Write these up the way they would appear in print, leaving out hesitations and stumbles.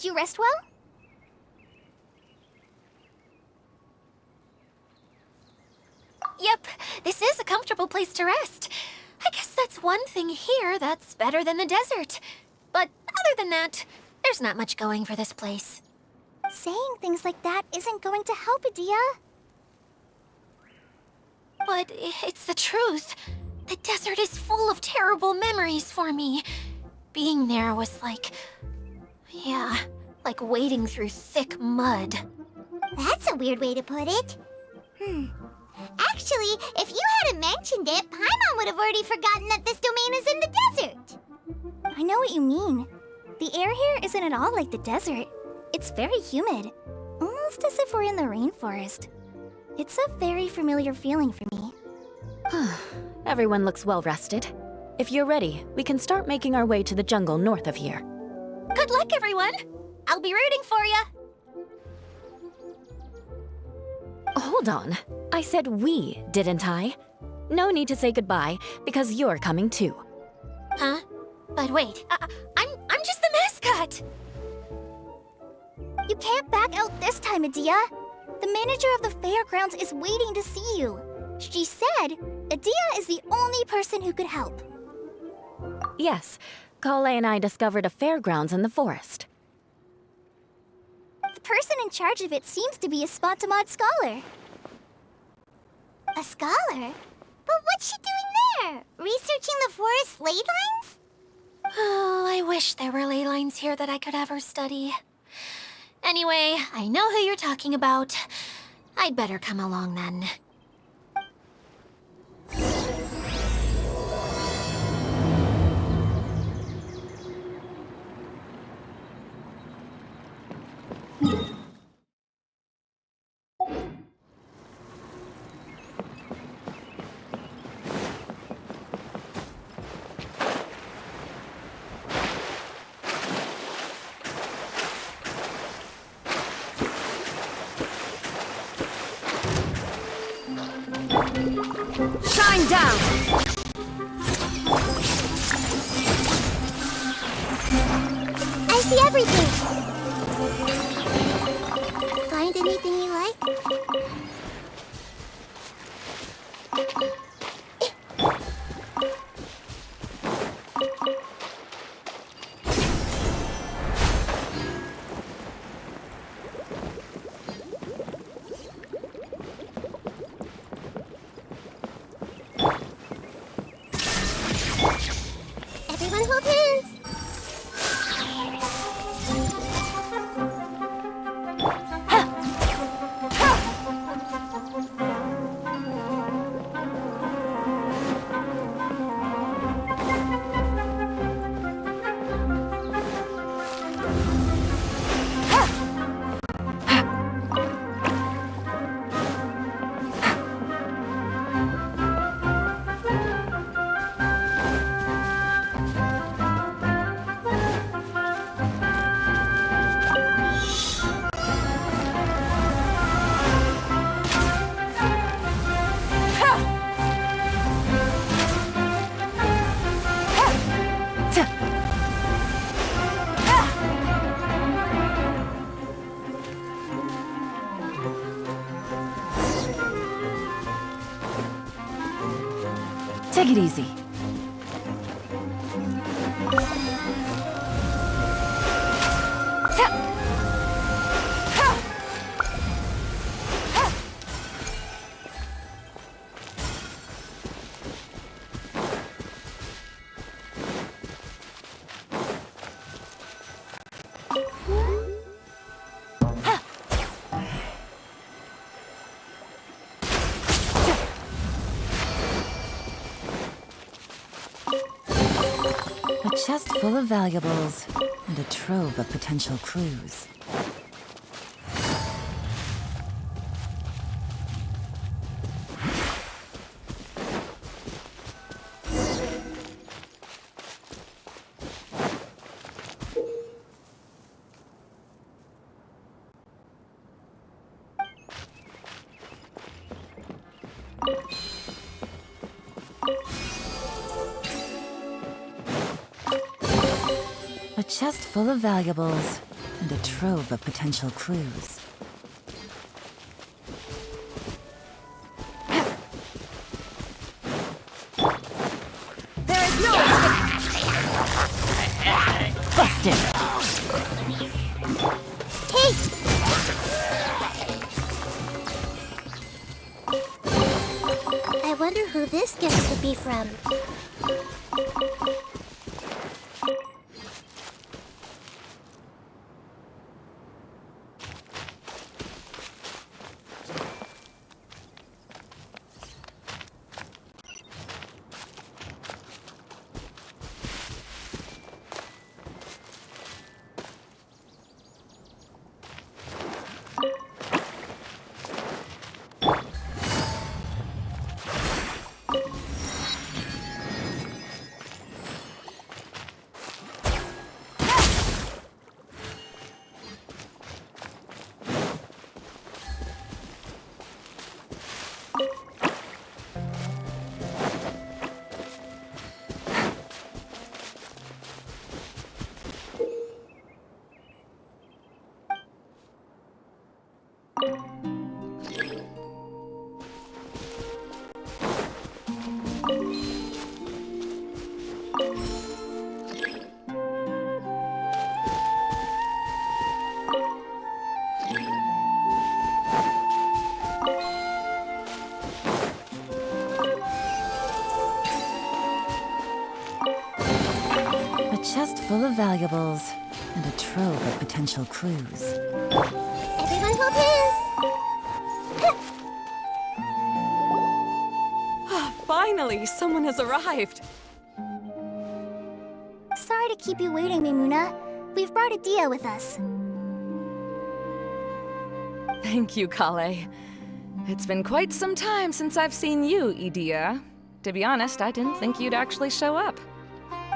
Did you rest well? Yep, this is a comfortable place to rest. I guess that's one thing here that's better than the desert. But other than that, there's not much going for this place. Saying things like that isn't going to help, Adia. But it's the truth. The desert is full of terrible memories for me. Being there was like... yeah, like wading through thick mud. That's a weird way to put it. Actually, if you hadn't mentioned it, Paimon would have already forgotten that this domain is in the desert. I know what you mean. The air here isn't at all like the desert. It's very humid, almost as if we're in the rainforest. It's a very familiar feeling for me. Everyone looks well rested. If you're ready, we can start making our way to the jungle north of here. Good luck, everyone! I'll be rooting for ya! Hold on. I said we, didn't I? No need to say goodbye, because you're coming too. Huh? But wait, I'm just the mascot! You can't back out this time, Adia. The manager of the fairgrounds is waiting to see you. She said Adia is the only person who could help. Yes, Kale and I discovered a fairgrounds in the forest. The person in charge of it seems to be a Spontamod scholar. A scholar? But what's she doing there? Researching the forest ley lines? Oh, I wish there were ley lines here that I could ever study. Anyway, I know who you're talking about. I'd better come along then. Shine down! I see everything! Find anything you like? Everyone hold hands! Take it easy. A chest full of valuables and a trove of potential clues. A chest full of valuables and a trove of potential clues. There is no busted. Hey! I wonder who this gift could be from. A chest full of valuables, and a trove of potential clues. Everyone hold hands! Finally, someone has arrived. Sorry to keep you waiting, Mimuna. We've brought Adia with us. Thank you, Kale. It's been quite some time since I've seen you, Idia. To be honest, I didn't think you'd actually show up.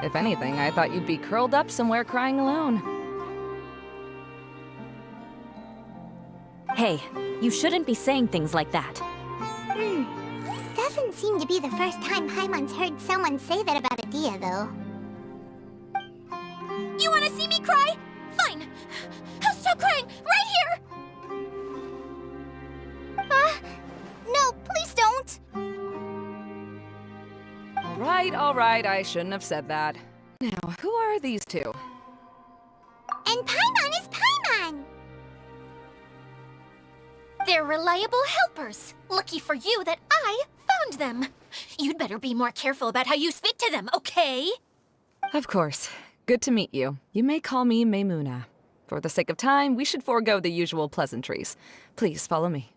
If anything, I thought you'd be curled up somewhere crying alone. Hey, you shouldn't be saying things like that. Doesn't seem to be the first time Paimon's heard someone say that about Adia, though. You wanna see me cry? Fine. I'll stop crying right here! No, please don't! All right, I shouldn't have said that. Now, who are these two? And Paimon is Paimon! They're reliable helpers. Lucky for you that I found them. You'd better be more careful about how you speak to them, okay? Of course. Good to meet you. You may call me Maymuna. For the sake of time, we should forego the usual pleasantries. Please follow me.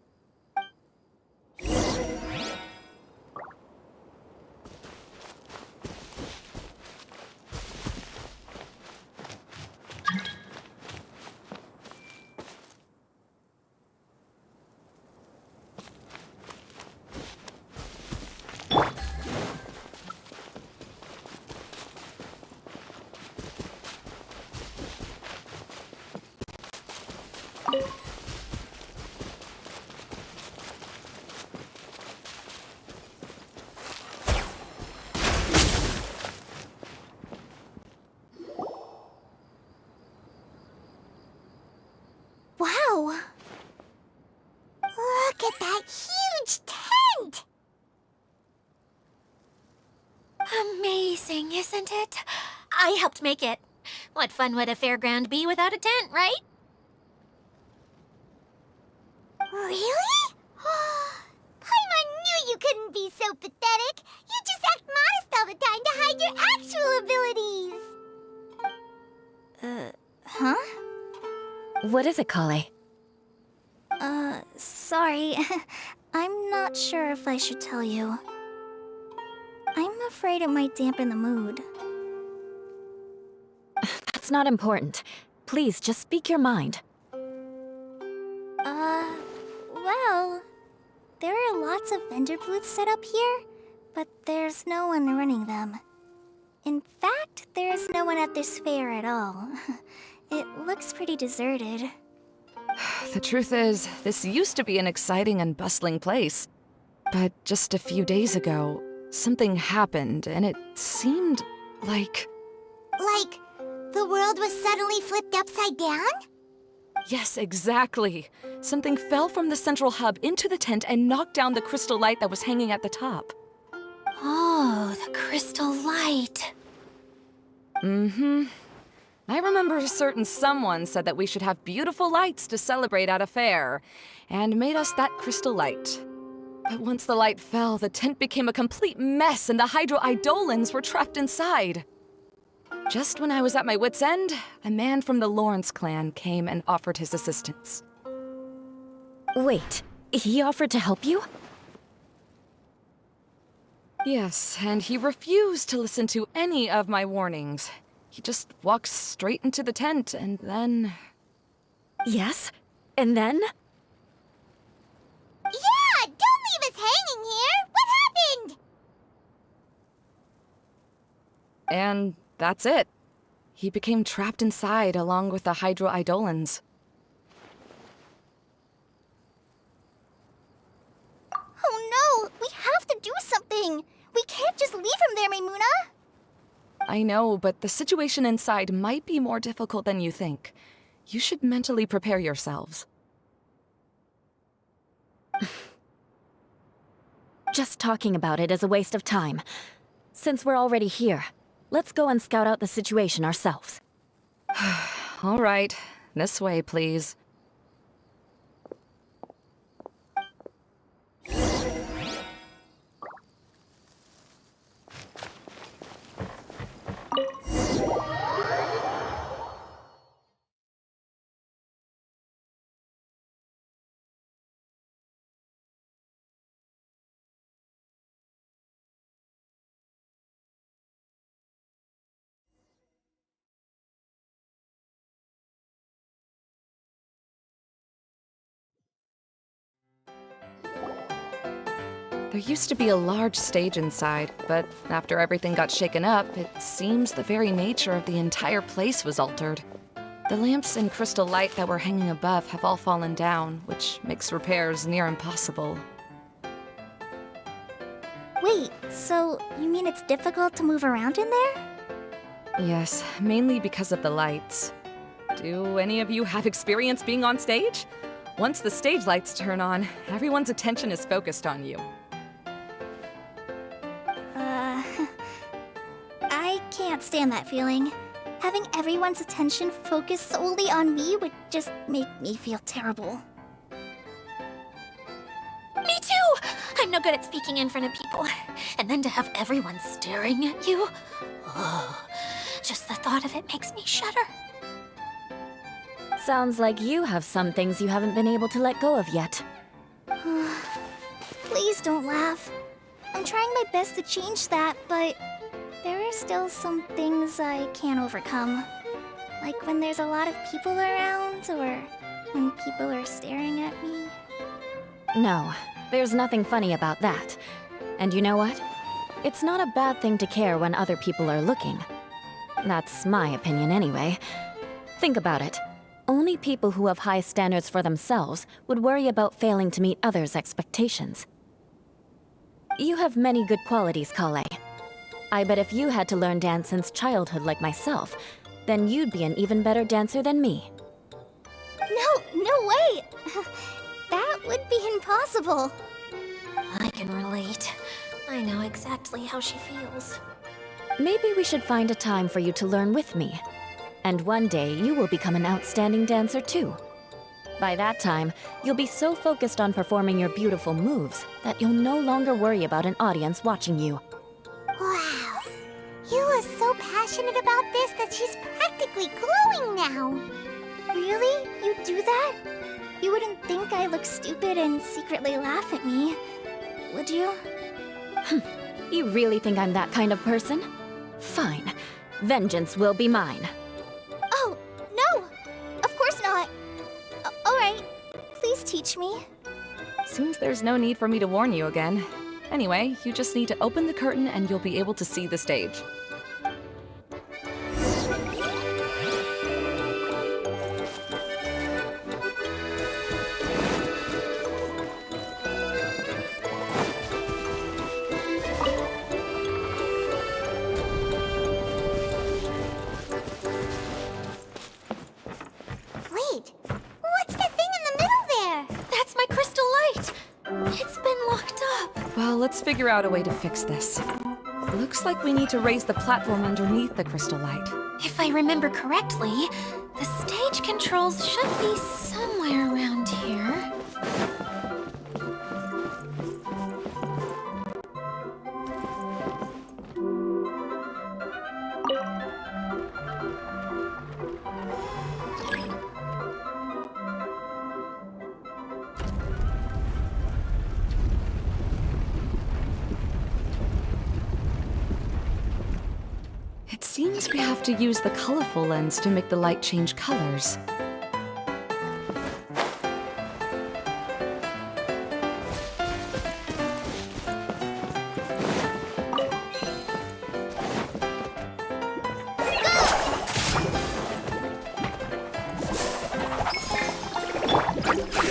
Wow! Look at that huge tent! Amazing, isn't it? I helped make it. What fun would a fairground be without a tent, right? Really? Paimon knew you couldn't be so pathetic. You just act modest all the time to hide your actual abilities. Huh? What is it, Kale? Sorry. I'm not sure if I should tell you. I'm afraid it might dampen the mood. That's not important. Please, just speak your mind. Well, there are lots of vendor booths set up here, but there's no one running them. In fact, there's no one at this fair at all. It looks pretty deserted. The truth is, this used to be an exciting and bustling place. But just a few days ago, something happened, and it seemed like... Like, the world was suddenly flipped upside down? Yes, exactly. Something fell from the central hub into the tent and knocked down the crystal light that was hanging at the top. Oh, the crystal light. Mm-hmm. I remember a certain someone said that we should have beautiful lights to celebrate at a fair, and made us that crystal light. But once the light fell, the tent became a complete mess and the hydro-eidolons were trapped inside. Just when I was at my wit's end, a man from the Lawrence clan came and offered his assistance. Wait, he offered to help you? Yes, and he refused to listen to any of my warnings. He just walked straight into the tent, and then... Yes? And then? Yeah! Don't leave us hanging here! What happened? And that's it. He became trapped inside along with the hydro-eidolons. Oh no! We have to do something! We can't just leave him there, Maimuna! I know, but the situation inside might be more difficult than you think. You should mentally prepare yourselves. Just talking about it is a waste of time. Since we're already here, let's go and scout out the situation ourselves. All right, this way, please. There used to be a large stage inside, but after everything got shaken up, it seems the very nature of the entire place was altered. The lamps and crystal light that were hanging above have all fallen down, which makes repairs near impossible. Wait, so you mean it's difficult to move around in there? Yes, mainly because of the lights. Do any of you have experience being on stage? Once the stage lights turn on, everyone's attention is focused on you. I can't stand that feeling. Having everyone's attention focused solely on me would just make me feel terrible. Me too! I'm no good at speaking in front of people. And then to have everyone staring at you? Oh, just the thought of it makes me shudder. Sounds like you have some things you haven't been able to let go of yet. Please don't laugh. I'm trying my best to change that, but there are still some things I can't overcome. Like when there's a lot of people around, or when people are staring at me. No, there's nothing funny about that. And you know what? It's not a bad thing to care when other people are looking. That's my opinion anyway. Think about it. Only people who have high standards for themselves would worry about failing to meet others' expectations. You have many good qualities, Kale. I bet if you had to learn dance since childhood like myself, then you'd be an even better dancer than me. No way! That would be impossible. I can relate. I know exactly how she feels. Maybe we should find a time for you to learn with me. And one day, you will become an outstanding dancer too. By that time, you'll be so focused on performing your beautiful moves that you'll no longer worry about an audience watching you. Wow. You are so passionate about this that she's practically glowing now. Really? You do that? You wouldn't think I look stupid and secretly laugh at me, would you? You really think I'm that kind of person? Fine. Vengeance will be mine. Oh, no! Of course not. Alright, please teach me. Seems there's no need for me to warn you again. Anyway, you just need to open the curtain and you'll be able to see the stage. Wait, Well, let's figure out a way to fix this. Looks like we need to raise the platform underneath the crystal light. If I remember correctly, the stage controls should be somewhere around here. It seems we have to use the colorful lens to make the light change colors.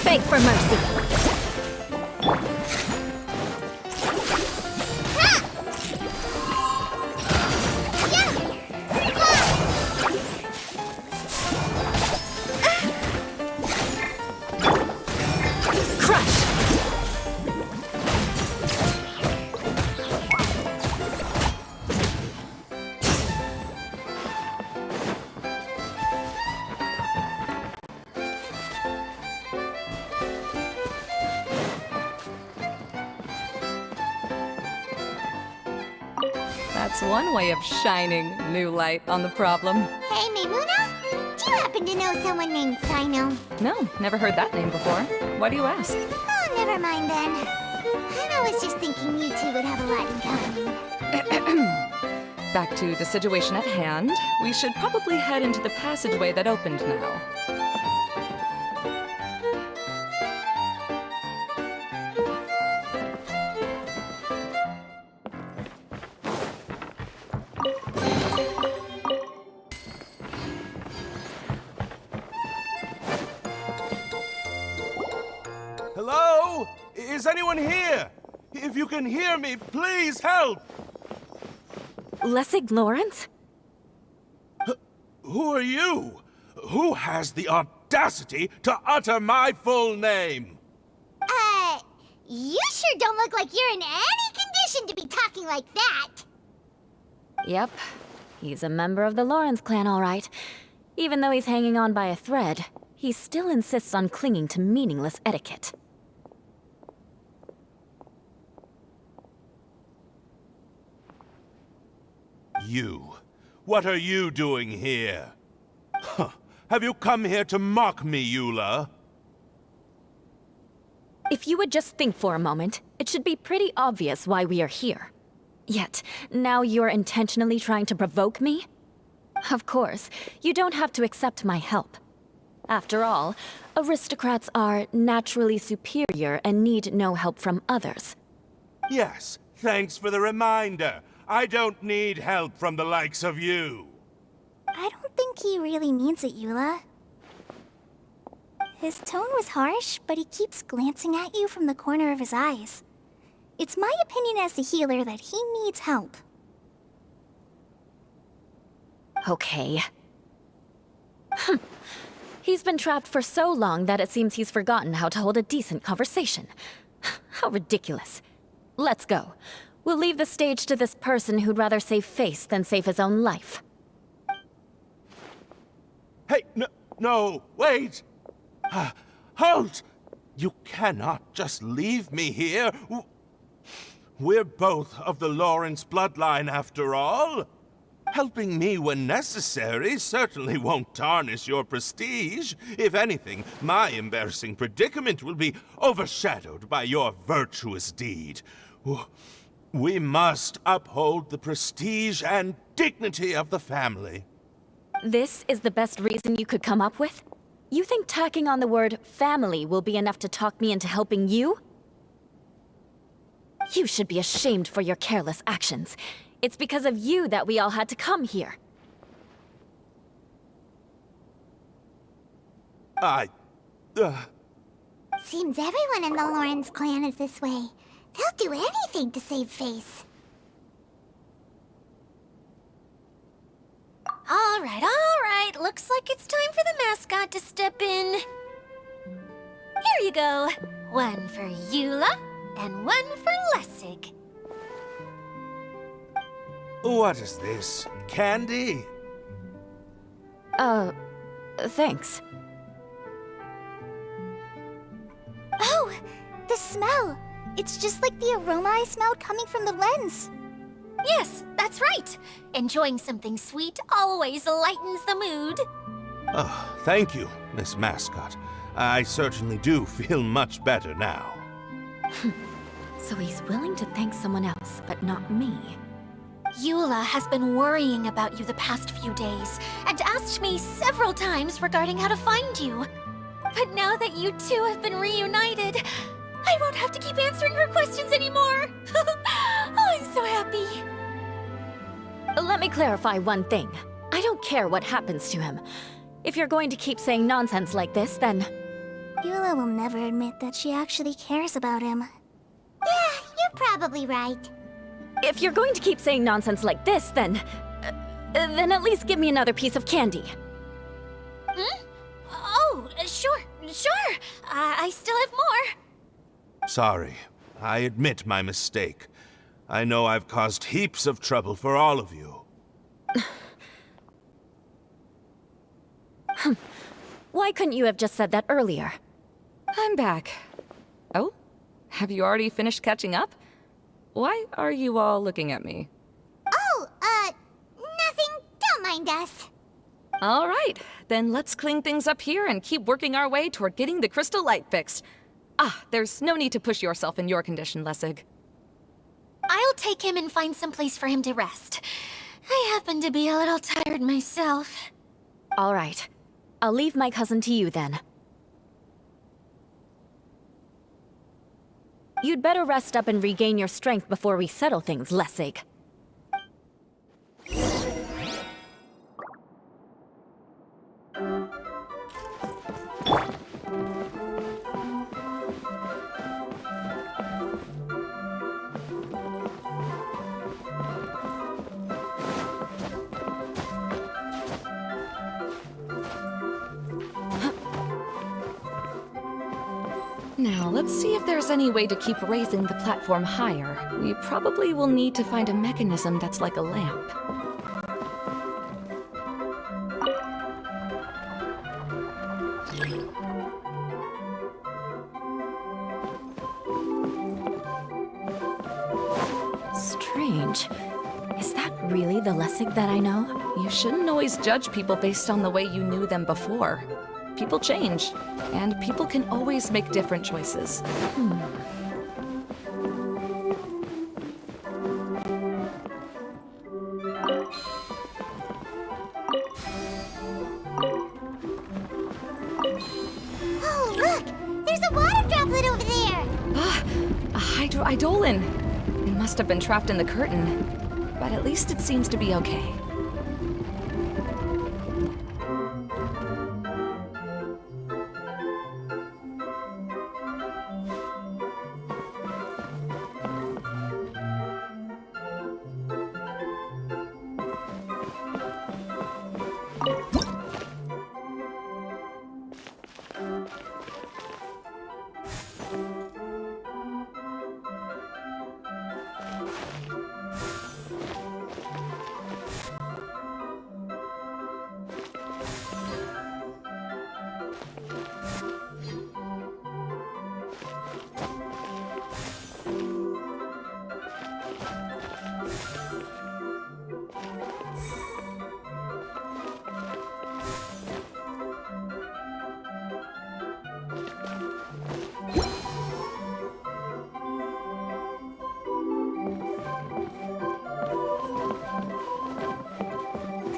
Beg for mercy. That's one way of shining new light on the problem. Hey, Maimuna? Do you happen to know someone named Sino? No, never heard that name before. Why do you ask? Oh, never mind then. I was just thinking you two would have a lot in common. Back to the situation at hand. We should probably head into the passageway that opened now. Hello? Is anyone here? If you can hear me, please help! Lessig Lawrence? Who are you? Who has the audacity to utter my full name? You sure don't look like you're in any condition to be talking like that. Yep. He's a member of the Lawrence clan, all right. Even though he's hanging on by a thread, he still insists on clinging to meaningless etiquette. You. What are you doing here? Huh. Have you come here to mock me, Eula? If you would just think for a moment, it should be pretty obvious why we are here. Yet, now you're intentionally trying to provoke me? Of course, you don't have to accept my help. After all, aristocrats are naturally superior and need no help from others. Yes, thanks for the reminder. I don't need help from the likes of you. I don't think he really means it, Eula. His tone was harsh, but he keeps glancing at you from the corner of his eyes. It's my opinion as the healer that he needs help. Okay. He's been trapped for so long that it seems he's forgotten how to hold a decent conversation. How ridiculous. Let's go. We'll leave the stage to this person who'd rather save face than save his own life. Hey, no, wait! Halt! You cannot just leave me here. We're both of the Lawrence bloodline, after all. Helping me when necessary certainly won't tarnish your prestige. If anything, my embarrassing predicament will be overshadowed by your virtuous deed. We must uphold the prestige and dignity of the family. This is the best reason you could come up with? You think tacking on the word family will be enough to talk me into helping you? You should be ashamed for your careless actions. It's because of you that we all had to come here. Seems everyone in the Lawrence clan is this way. They'll do anything to save face. All right. Looks like it's time for the mascot to step in. Here you go. One for Eula, and one for Lessig. What is this? Candy? Thanks. Oh, the smell! It's just like the aroma I smelled coming from the lens. Yes, that's right. Enjoying something sweet always lightens the mood. Oh, thank you, Miss Mascot. I certainly do feel much better now. So he's willing to thank someone else, but not me. Eula has been worrying about you the past few days and asked me several times regarding how to find you. But now that you two have been reunited, I won't have to keep answering her questions anymore. Oh, I'm so happy. Let me clarify one thing. I don't care what happens to him. If you're going to keep saying nonsense like this, then... Eula will never admit that she actually cares about him. Yeah, you're probably right. If you're going to keep saying nonsense like this, then at least give me another piece of candy. Hmm? Oh, sure. I still have more. Sorry. I admit my mistake. I know I've caused heaps of trouble for all of you. Why couldn't you have just said that earlier? I'm back. Oh? Have you already finished catching up? Why are you all looking at me? Oh, nothing. Don't mind us. All right, then let's clean things up here and keep working our way toward getting the crystal light fixed. Ah, there's no need to push yourself in your condition, Lessig. I'll take him and find some place for him to rest. I happen to be a little tired myself. All right. I'll leave my cousin to you then. You'd better rest up and regain your strength before we settle things, Lessig. Now, let's see if there's any way to keep raising the platform higher. We probably will need to find a mechanism that's like a lamp. Strange. Is that really the Lessig that I know? You shouldn't always judge people based on the way you knew them before. People change, and people can always make different choices. Oh, look! There's a water droplet over there! Ah, a hydroidolin! It must have been trapped in the curtain, but at least it seems to be okay.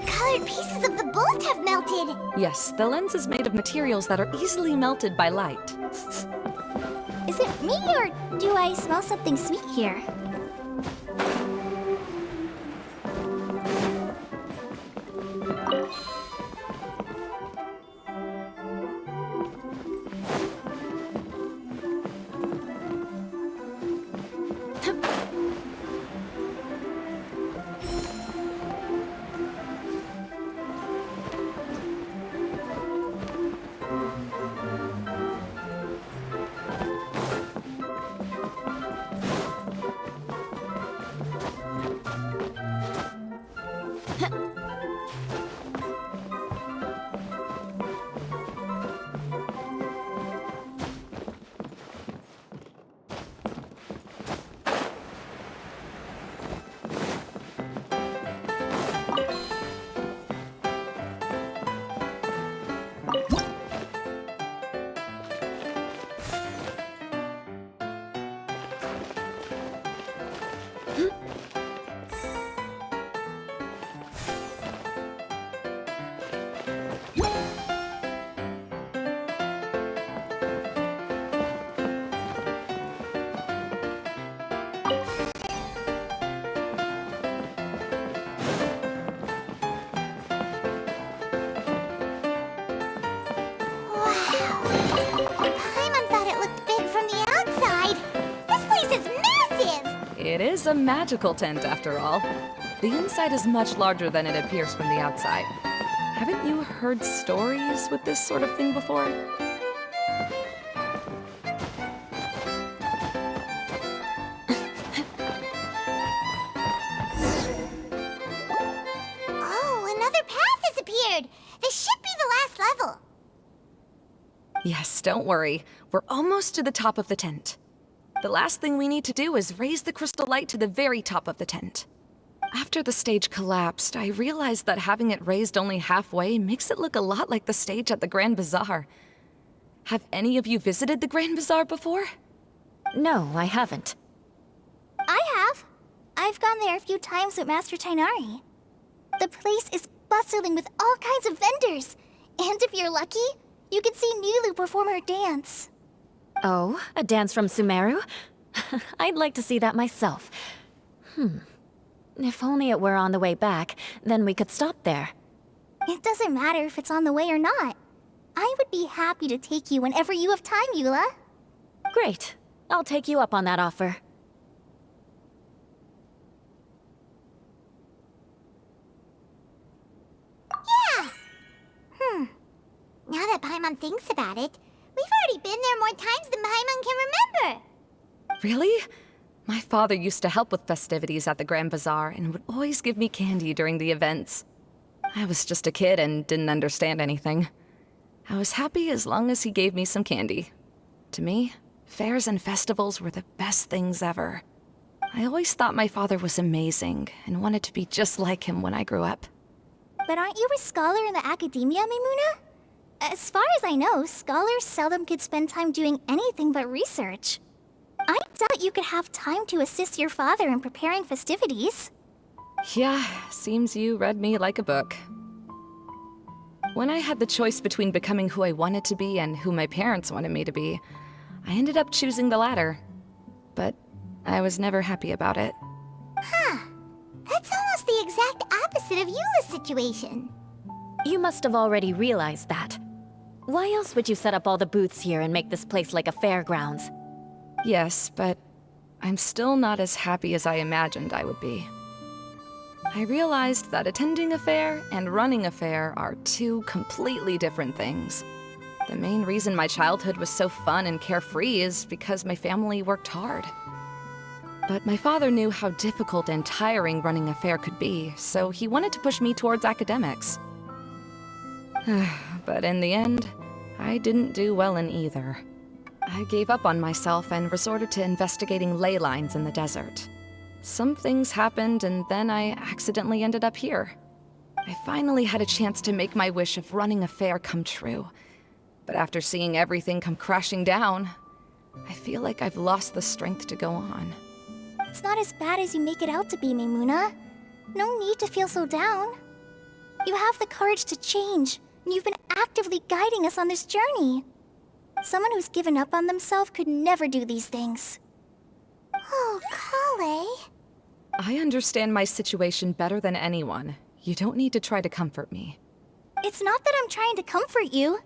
Colored pieces of the bolt have melted! Yes, the lens is made of materials that are easily melted by light. Is it me, or do I smell something sweet here? Paimon thought it looked big from the outside. This place is massive! It is a magical tent, after all. The inside is much larger than it appears from the outside. Haven't you heard stories with this sort of thing before? Oh, another path has appeared! This should be the last level. Yes, don't worry. We're almost to the top of the tent. The last thing we need to do is raise the crystal light to the very top of the tent. After the stage collapsed, I realized that having it raised only halfway makes it look a lot like the stage at the Grand Bazaar. Have any of you visited the Grand Bazaar before? No, I haven't. I have. I've gone there a few times with Master Tainari. The place is bustling with all kinds of vendors. And if you're lucky, you can see Nilu perform her dance. Oh, a dance from Sumeru? I'd like to see that myself. If only it were on the way back, then we could stop there. It doesn't matter if it's on the way or not. I would be happy to take you whenever you have time, Eula. Great. I'll take you up on that offer. Yeah! Now that Paimon thinks about it, we've already been there more times than Paimon can remember. Really? My father used to help with festivities at the Grand Bazaar and would always give me candy during the events. I was just a kid and didn't understand anything. I was happy as long as he gave me some candy. To me, fairs and festivals were the best things ever. I always thought my father was amazing and wanted to be just like him when I grew up. But aren't you a scholar in the academia, Maimuna? As far as I know, scholars seldom could spend time doing anything but research. I doubt you could have time to assist your father in preparing festivities. Yeah, seems you read me like a book. When I had the choice between becoming who I wanted to be and who my parents wanted me to be, I ended up choosing the latter. But I was never happy about it. That's almost the exact opposite of Eula's situation. You must have already realized that. Why else would you set up all the booths here and make this place like a fairgrounds? Yes, but I'm still not as happy as I imagined I would be. I realized that attending a fair and running a fair are two completely different things. The main reason my childhood was so fun and carefree is because my family worked hard. But my father knew how difficult and tiring running a fair could be, so he wanted to push me towards academics. But in the end, I didn't do well in either. I gave up on myself and resorted to investigating ley lines in the desert. Some things happened, and then I accidentally ended up here. I finally had a chance to make my wish of running a fair come true. But after seeing everything come crashing down, I feel like I've lost the strength to go on. It's not as bad as you make it out to be, Maimuna. No need to feel so down. You have the courage to change, and you've been actively guiding us on this journey. Someone who's given up on themselves could never do these things. Oh, Kale. I understand my situation better than anyone. You don't need to try to comfort me. It's not that I'm trying to comfort you.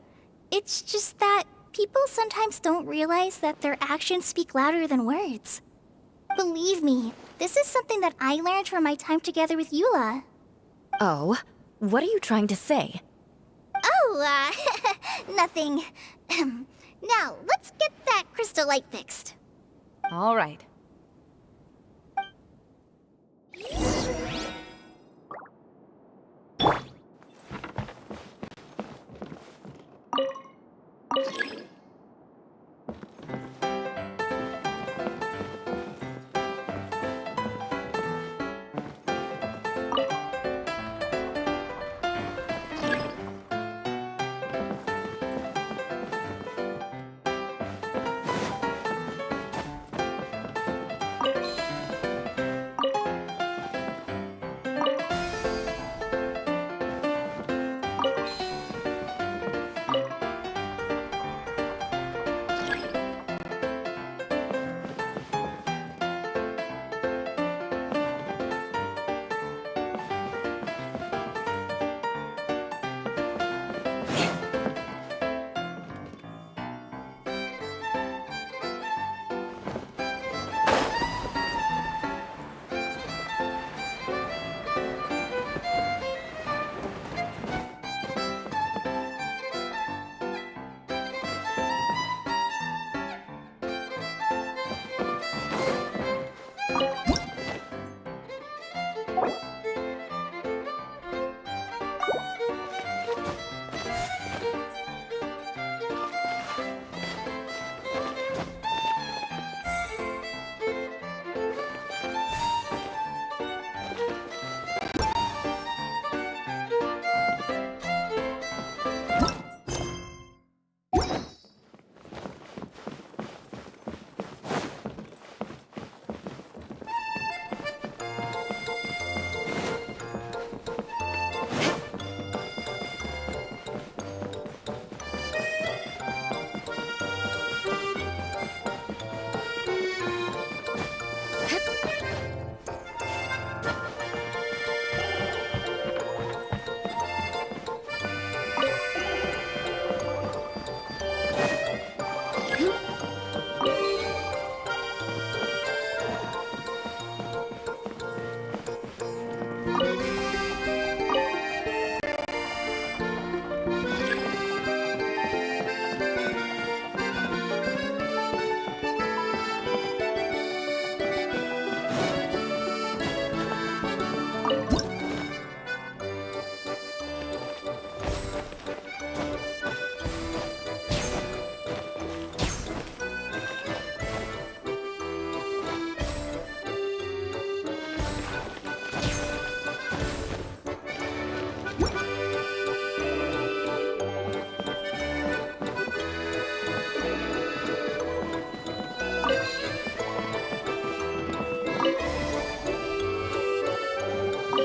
It's just that people sometimes don't realize that their actions speak louder than words. Believe me, this is something that I learned from my time together with Eula. Oh? What are you trying to say? Oh, nothing. Now, let's get that crystal light fixed. All right.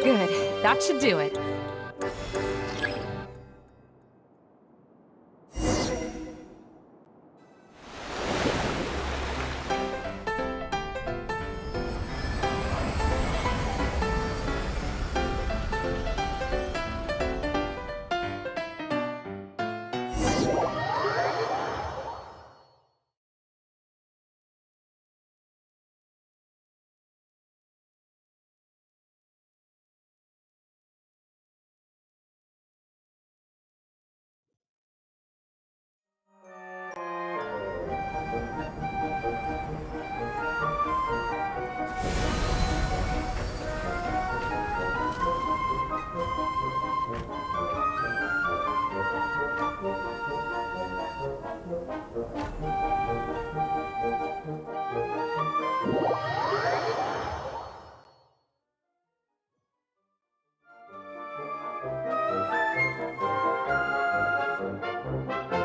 Good. That should do it.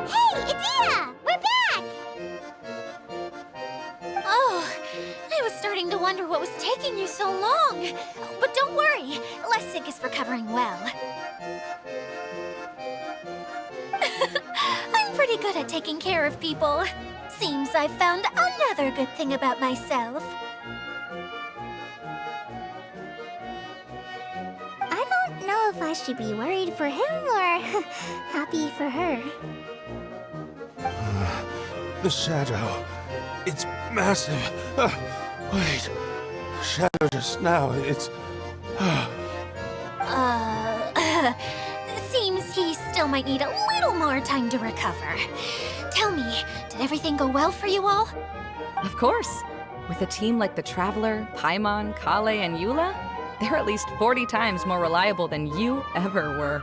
Hey, Idea! We're back! Oh, I was starting to wonder what was taking you so long. But don't worry, Lessig is recovering well. I'm pretty good at taking care of people. Seems I've found another good thing about myself. I don't know if I should be worried for him or happy for her. The shadow. It's massive. Wait. Shadow just now. It's... Seems he still might need a little more time to recover. Tell me, did everything go well for you all? Of course. With a team like the Traveler, Paimon, Kale, and Eula, they're at least 40 times more reliable than you ever were.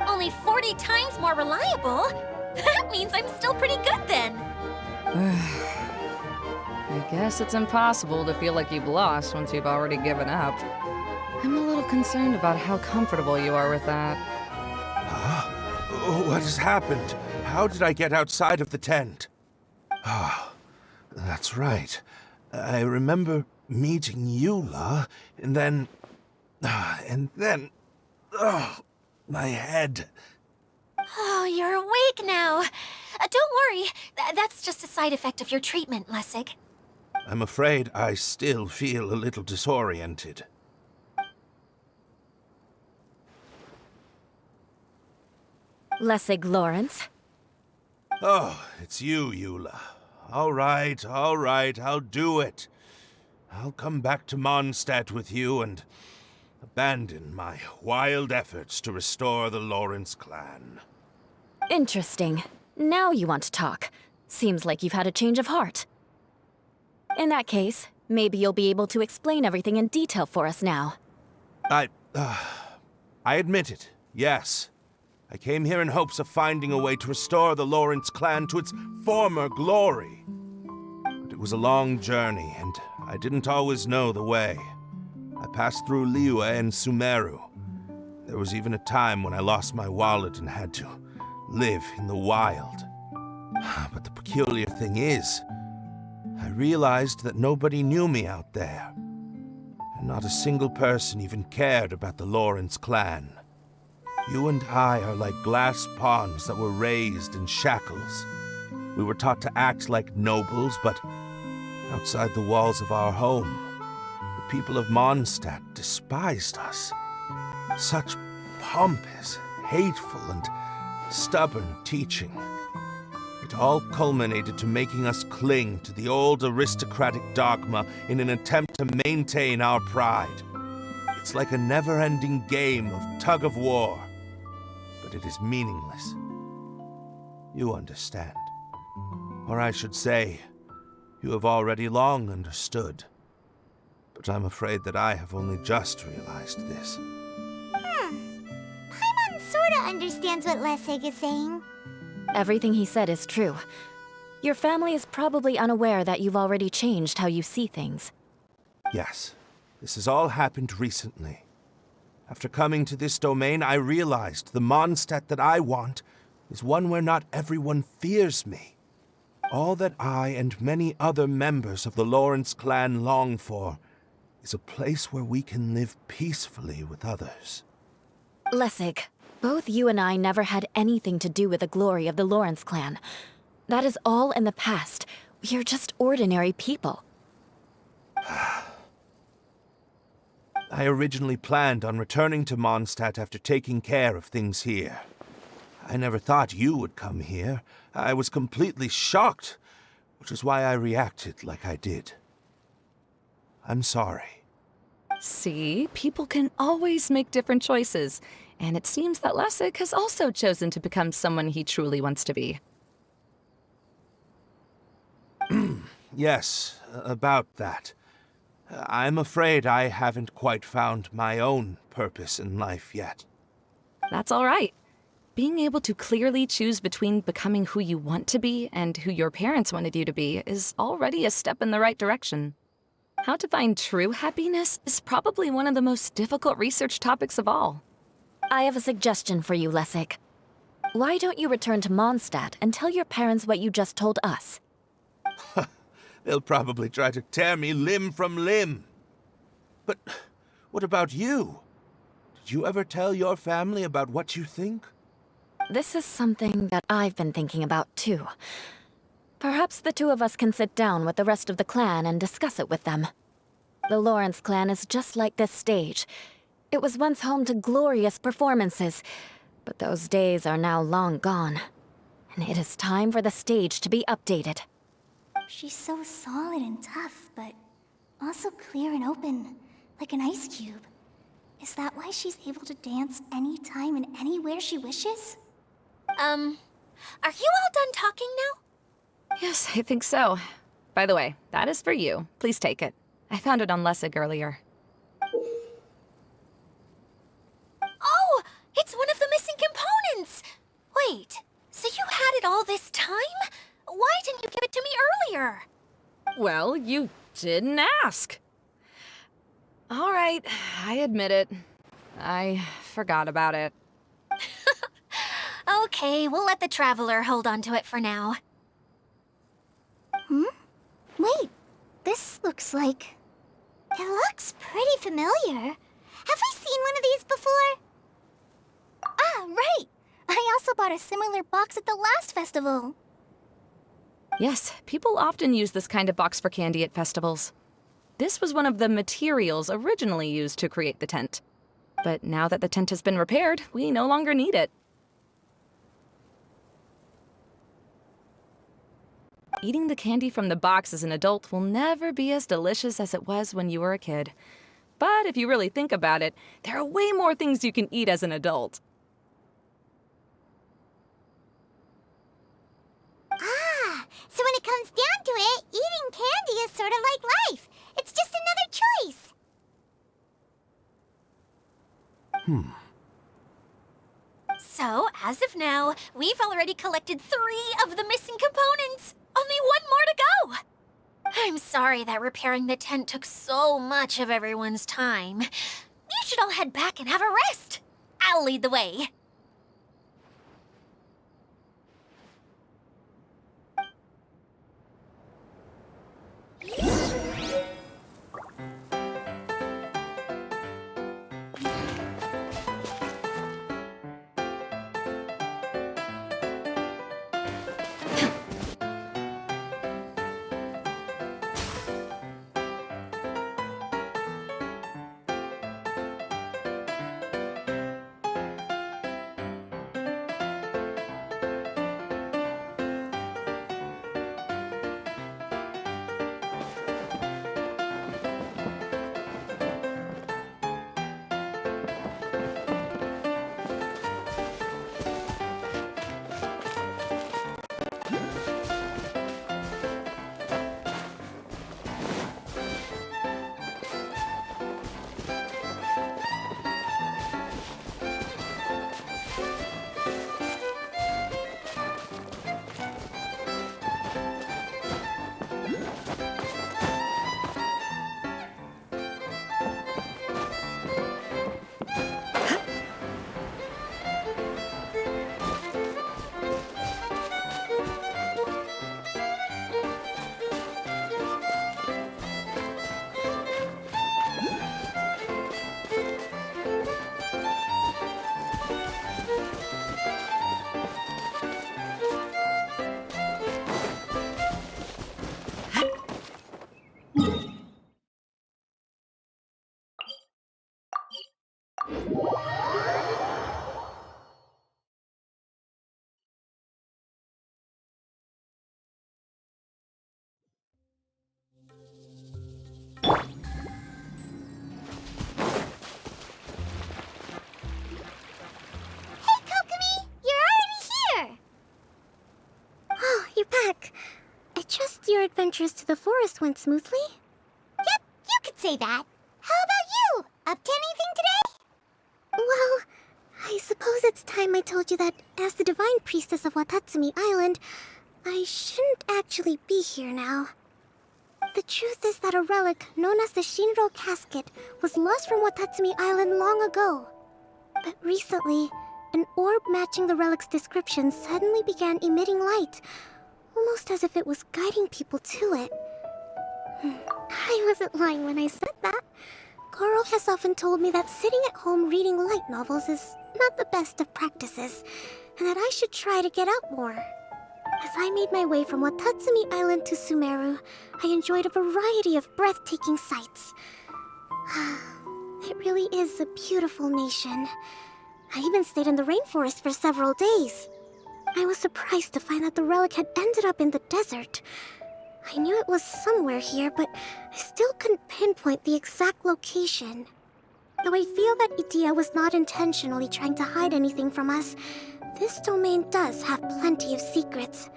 Only 40 times more reliable? That means I'm still pretty good then. I guess it's impossible to feel like you've lost once you've already given up. I'm a little concerned about how comfortable you are with that. Huh? What has happened? How did I get outside of the tent? Ah, that's right. I remember meeting Eula, and then... my head. Oh, you're awake now. Don't worry, that's just a side effect of your treatment, Lessig. I'm afraid I still feel a little disoriented. Lessig Lawrence. Oh, it's you, Eula. All right, I'll do it. I'll come back to Mondstadt with you and abandon my wild efforts to restore the Lawrence clan. Interesting. Now you want to talk. Seems like you've had a change of heart. In that case, maybe you'll be able to explain everything in detail for us now. I admit it, yes. I came here in hopes of finding a way to restore the Lawrence clan to its former glory. But it was a long journey, and I didn't always know the way. I passed through Liyue and Sumeru. There was even a time when I lost my wallet and had to live in the wild. But the peculiar thing is, I realized that nobody knew me out there. And not a single person even cared about the Lawrence clan. You and I are like glass pawns that were raised in shackles. We were taught to act like nobles, but outside the walls of our home, the people of Mondstadt despised us. Such pompous, hateful, and stubborn teaching. It all culminated to making us cling to the old aristocratic dogma in an attempt to maintain our pride. It's like a never-ending game of tug-of-war, but it is meaningless. You understand. Or I should say, you have already long understood. But I'm afraid that I have only just realized this. Paimon sorta understands what Lessig is saying. Everything he said is true. Your family is probably unaware that you've already changed how you see things. Yes, this has all happened recently. After coming to this domain, I realized the Mondstadt that I want is one where not everyone fears me. All that I and many other members of the Lawrence clan long for is a place where we can live peacefully with others. Lessig, both you and I never had anything to do with the glory of the Lawrence clan. That is all in the past. We are just ordinary people. I originally planned on returning to Mondstadt after taking care of things here. I never thought you would come here. I was completely shocked, which is why I reacted like I did. I'm sorry. See, people can always make different choices, and it seems that Lessig has also chosen to become someone he truly wants to be. Yes, about that. I'm afraid I haven't quite found my own purpose in life yet. That's all right. Being able to clearly choose between becoming who you want to be and who your parents wanted you to be is already a step in the right direction. How to find true happiness is probably one of the most difficult research topics of all. I have a suggestion for you, Lessig. Why don't you return to Mondstadt and tell your parents what you just told us? They'll probably try to tear me limb from limb. But what about you? Did you ever tell your family about what you think? This is something that I've been thinking about, too. Perhaps the two of us can sit down with the rest of the clan and discuss it with them. The Lawrence clan is just like this stage. It was once home to glorious performances, but those days are now long gone. And it is time for the stage to be updated. She's so solid and tough, but also clear and open, like an ice cube. Is that why she's able to dance anytime and anywhere she wishes? Are you all done talking now? Yes, I think so. By the way, that is for you. Please take it. I found it on Lessig earlier. Oh, it's one of the missing components! Wait, so you had it all this time? Why didn't you give it to me earlier? Well, you didn't ask. All right, I admit it. I forgot about it. Okay, we'll let the Traveler hold on to it for now. Wait, this looks like... It looks pretty familiar. Have I seen one of these before? Ah, right! I also bought a similar box at the last festival. Yes, people often use this kind of box for candy at festivals. This was one of the materials originally used to create the tent. But now that the tent has been repaired, we no longer need it. Eating the candy from the box as an adult will never be as delicious as it was when you were a kid. But if you really think about it, there are way more things you can eat as an adult. Ah, so when it comes down to it, eating candy is sort of like life. It's just another choice. So, as of now, we've already collected 3 of the missing components. Only 1 more to go. I'm sorry that repairing the tent took so much of everyone's time. You should all head back and have a rest. I'll lead the way. Hey, Kokomi! You're already here! Oh, you're back. I trust your adventures to the forest went smoothly? Yep, you could say that. How about you? Up to anything today? Well, I suppose it's time I told you that as the Divine Priestess of Watatsumi Island, I shouldn't actually be here now. The truth is that a relic known as the Shinro Casket was lost from Watatsumi Island long ago. But recently, an orb matching the relic's description suddenly began emitting light, almost as if it was guiding people to it. I wasn't lying when I said that. Goro has often told me that sitting at home reading light novels is not the best of practices, and that I should try to get out more. As I made my way from Watatsumi Island to Sumeru, I enjoyed a variety of breathtaking sights. It really is a beautiful nation. I even stayed in the rainforest for several days. I was surprised to find that the relic had ended up in the desert. I knew it was somewhere here, but I still couldn't pinpoint the exact location. Though I feel that Idia was not intentionally trying to hide anything from us, this domain does have plenty of secrets.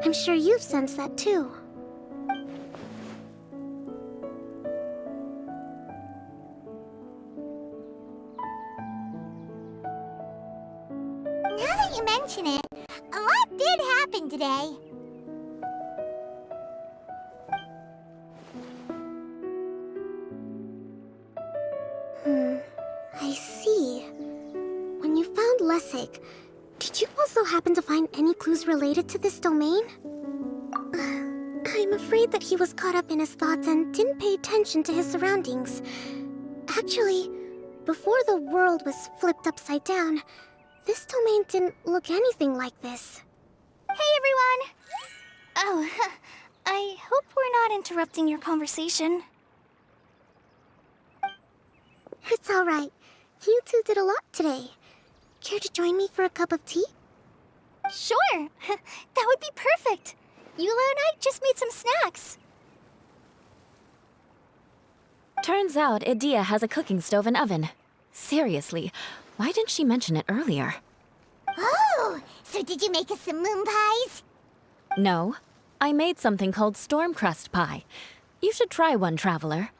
I'm sure you've sensed that too. Now that you mention it, a lot did happen today. I see. When you found Lessig, did you also happen to find any clues related to this domain? I'm afraid that he was caught up in his thoughts and didn't pay attention to his surroundings. Actually, before the world was flipped upside down, this domain didn't look anything like this. Hey, everyone! Oh, I hope we're not interrupting your conversation. It's alright. You two did a lot today. Care to join me for a cup of tea? Sure! That would be perfect! Eula and I just made some snacks. Turns out Idia has a cooking stove and oven. Seriously, why didn't she mention it earlier? Oh! So did you make us some moon pies? No, I made something called storm crust pie. You should try one, traveler.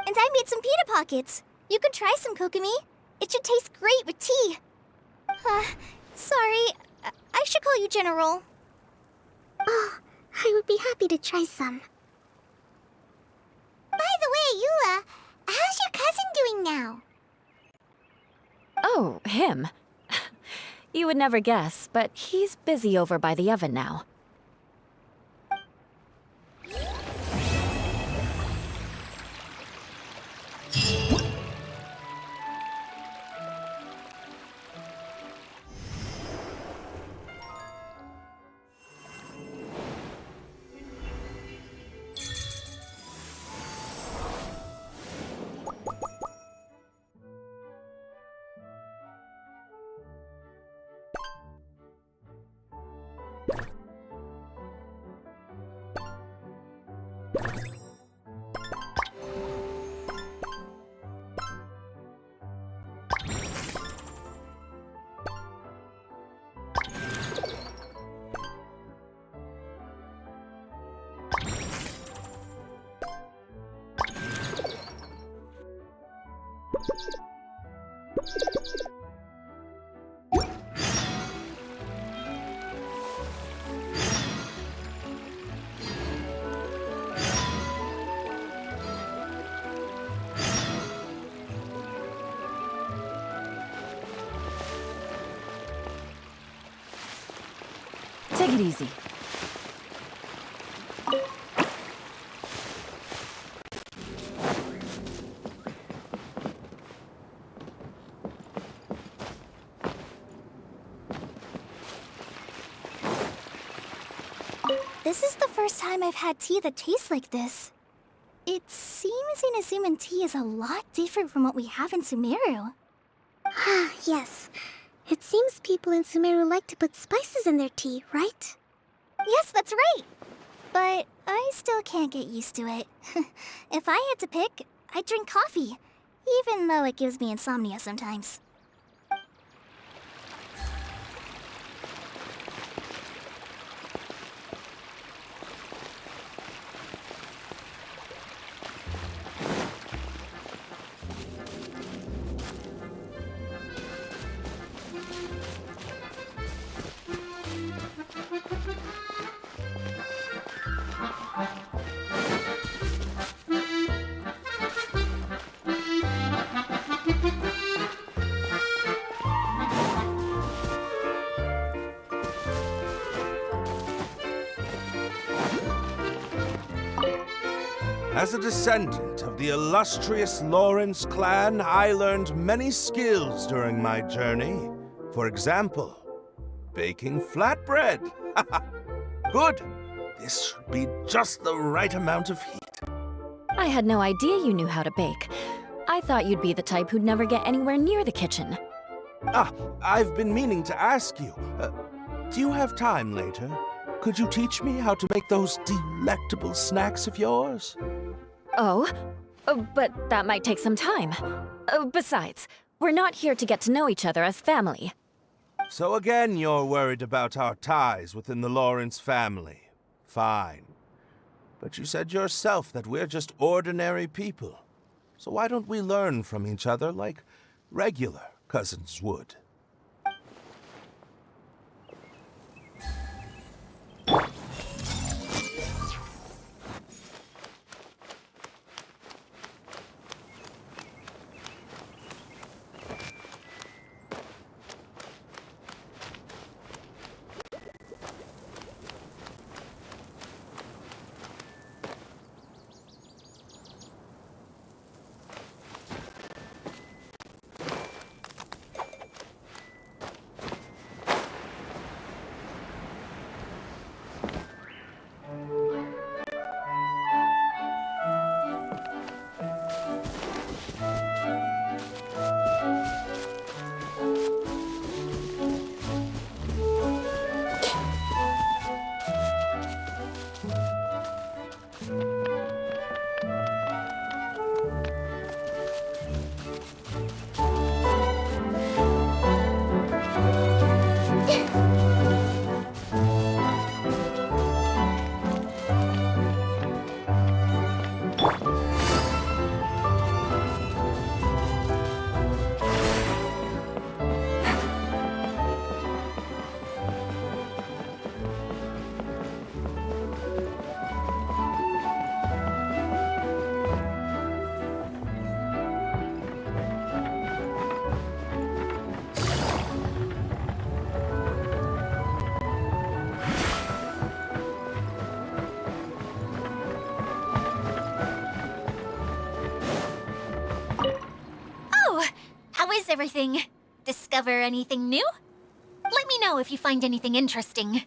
And I made some pita pockets. You could try some, Kokomi. It should taste great with tea. Sorry, I should call you General. Oh, I would be happy to try some. By the way, Eula, how's your cousin doing now? Oh, him. You would never guess, but he's busy over by the oven now. Take it easy. This is the first time I've had tea that tastes like this. It seems Inazuma tea is a lot different from what we have in Sumeru. Ah, yes. It seems people in Sumeru like to put spices in their tea, right? Yes, that's right. But I still can't get used to it. If I had to pick, I'd drink coffee, even though it gives me insomnia sometimes. As a descendant of the illustrious Lawrence clan, I learned many skills during my journey. For example, baking flatbread. Good. This should be just the right amount of heat. I had no idea you knew how to bake. I thought you'd be the type who'd never get anywhere near the kitchen. I've been meaning to ask you. Do you have time later? Could you teach me how to make those delectable snacks of yours? Oh? But that might take some time. Besides, we're not here to get to know each other as family. So again, you're worried about our ties within the Lawrence family. Fine. But you said yourself that we're just ordinary people. So why don't we learn from each other like regular cousins would? How is everything? Discover anything new? Let me know if you find anything interesting.